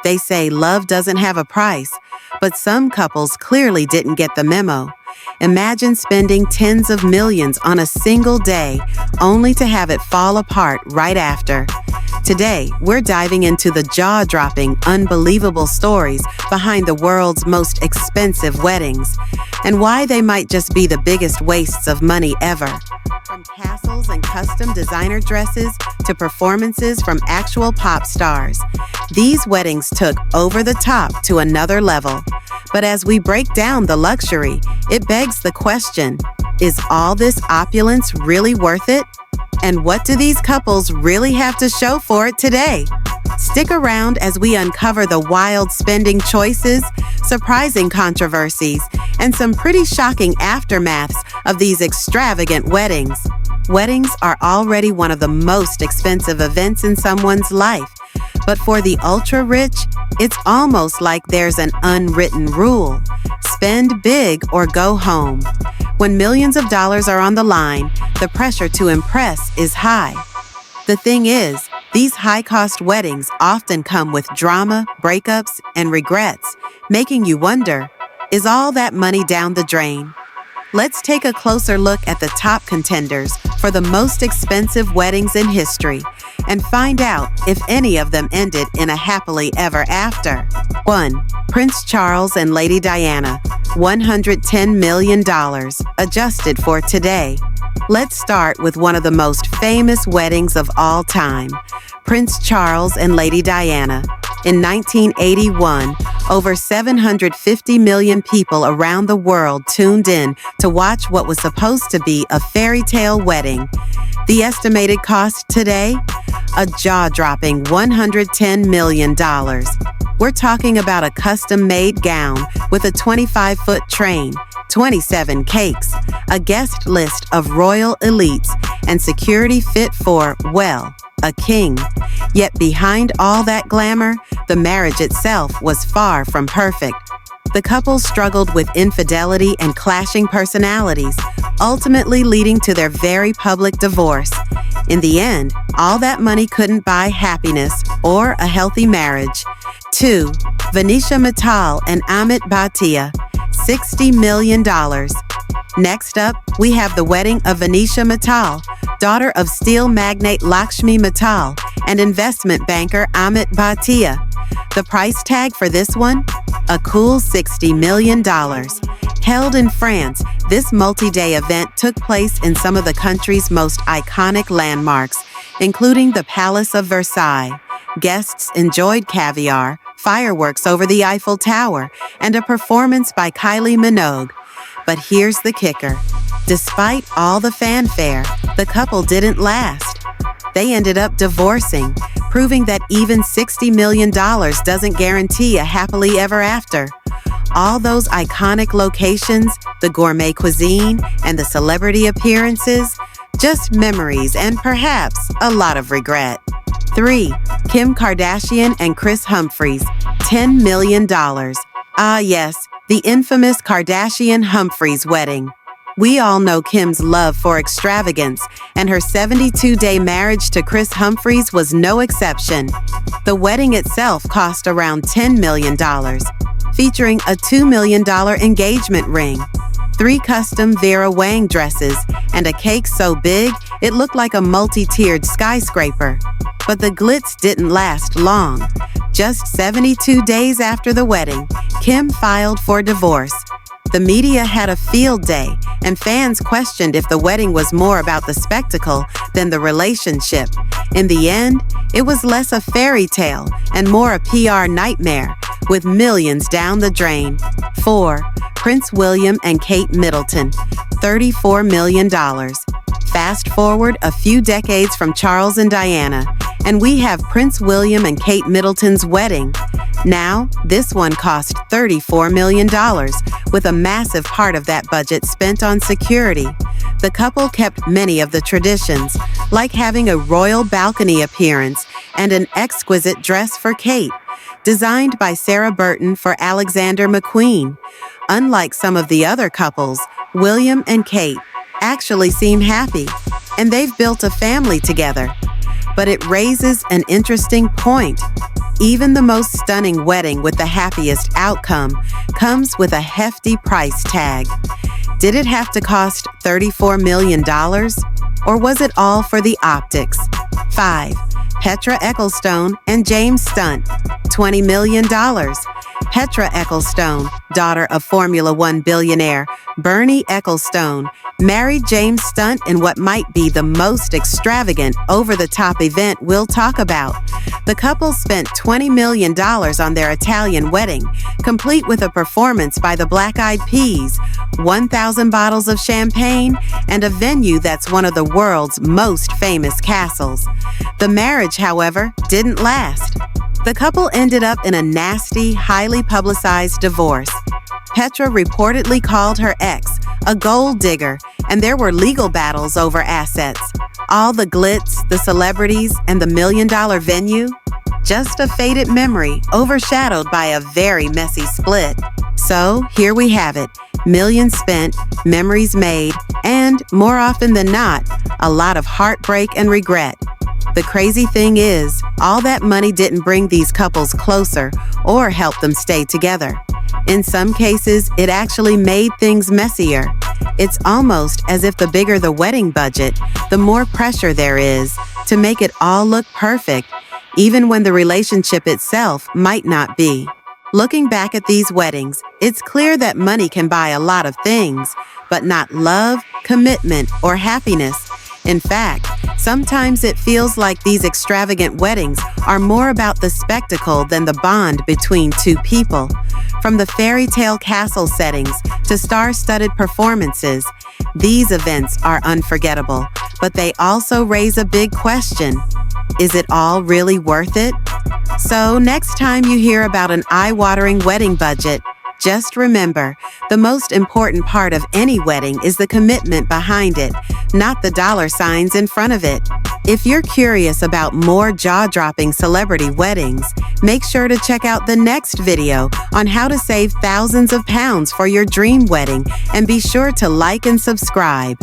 They say love doesn't have a price, but some couples clearly didn't get the memo. Imagine spending tens of millions on a single day, only to have it fall apart right after. Today, we're diving into the jaw-dropping, unbelievable stories behind the world's most expensive weddings, and why they might just be the biggest wastes of money ever. From castles and custom designer dresses to performances from actual pop stars, these weddings took over the top to another level. But as we break down the luxury, it begs the question, is all this opulence really worth it? And what do these couples really have to show for it today? Stick around as we uncover the wild spending choices, surprising controversies, and some pretty shocking aftermaths of these extravagant weddings. Weddings are already one of the most expensive events in someone's life, but for the ultra-rich, it's almost like there's an unwritten rule: spend big or go home. When millions of dollars are on the line, the pressure to impress is high. The thing is, these high-cost weddings often come with drama, breakups, and regrets, making you wonder, is all that money down the drain? Let's take a closer look at the top contenders for the most expensive weddings in history and find out if any of them ended in a happily ever after. 1. Prince Charles and Lady Diana, $110 million, adjusted for today. Let's start with one of the most famous weddings of all time, Prince Charles and Lady Diana. In 1981, over 750 million people around the world tuned in to watch what was supposed to be a fairy tale wedding. The estimated cost today? A jaw-dropping $110 million. We're talking about a custom-made gown with a 25-foot train, 27 cakes, a guest list of royal elites, and security fit for, well, a king. Yet behind all that glamour, the marriage itself was far from perfect. The couple struggled with infidelity and clashing personalities, ultimately leading to their very public divorce. In the end, all that money couldn't buy happiness or a healthy marriage. 2. Venetia Mittal and Amit Bhatia, $60 million. Next up, we have the wedding of Venetia Mittal, daughter of steel magnate Lakshmi Mittal and investment banker Amit Bhatia. The price tag for this one? A cool $60 million. Held in France, this multi-day event took place in some of the country's most iconic landmarks, including the Palace of Versailles. Guests enjoyed caviar, fireworks over the Eiffel Tower, and a performance by Kylie Minogue. But here's the kicker. Despite all the fanfare, the couple didn't last. They ended up divorcing, proving that even $60 million doesn't guarantee a happily ever after. All those iconic locations, the gourmet cuisine, and the celebrity appearances, just memories and perhaps a lot of regret. 3. Kim Kardashian and Kris Humphries, $10 million. Ah yes, the infamous Kardashian-Humphries wedding. We all know Kim's love for extravagance, and her 72-day marriage to Kris Humphries was no exception. The wedding itself cost around $10 million, featuring a $2 million engagement ring, 3 custom Vera Wang dresses, and a cake so big it looked like a multi-tiered skyscraper. But the glitz didn't last long. Just 72 days after the wedding, Kim filed for divorce. The media had a field day, and fans questioned if the wedding was more about the spectacle than the relationship. In the end, it was less a fairy tale and more a PR nightmare, with millions down the drain. 4. Prince William and Kate Middleton, $34 million. Fast forward a few decades from Charles and Diana, and we have Prince William and Kate Middleton's wedding. Now, this one cost $34 million, with a massive part of that budget spent on security. The couple kept many of the traditions, like having a royal balcony appearance and an exquisite dress for Kate, designed by Sarah Burton for Alexander McQueen. Unlike some of the other couples, William and Kate actually seem happy, and they've built a family together. But it raises an interesting point. even the most stunning wedding with the happiest outcome comes with a hefty price tag. Did it have to cost $34 million? Or was it all for the optics? 5. Petra Ecclestone and James Stunt, $20 million. Petra Ecclestone, daughter of Formula One billionaire Bernie Ecclestone, married James Stunt in what might be the most extravagant, over-the-top event we'll talk about. The couple spent $20 million on their Italian wedding, complete with a performance by the Black Eyed Peas, 1,000 bottles of champagne, and a venue that's one of the world's most famous castles. The marriage, however, didn't last. The couple ended up in a nasty, highly publicized divorce. Petra reportedly called her ex a gold digger, and there were legal battles over assets. All the glitz, the celebrities, and the million-dollar venue? Just a faded memory overshadowed by a very messy split. So here we have it. Millions spent, memories made, and, more often than not, a lot of heartbreak and regret. The crazy thing is, all that money didn't bring these couples closer or help them stay together. In some cases, it actually made things messier. It's almost as if the bigger the wedding budget, the more pressure there is to make it all look perfect, even when the relationship itself might not be. Looking back at these weddings, it's clear that money can buy a lot of things, but not love, commitment, or happiness. In fact, sometimes it feels like these extravagant weddings are more about the spectacle than the bond between two people. From the fairy tale castle settings to star-studded performances, these events are unforgettable, but they also raise a big question. Is it all really worth it? So next time you hear about an eye-watering wedding budget, just remember, the most important part of any wedding is the commitment behind it, not the dollar signs in front of it. If you're curious about more jaw-dropping celebrity weddings, make sure to check out the next video on how to save thousands of pounds for your dream wedding, and be sure to like and subscribe.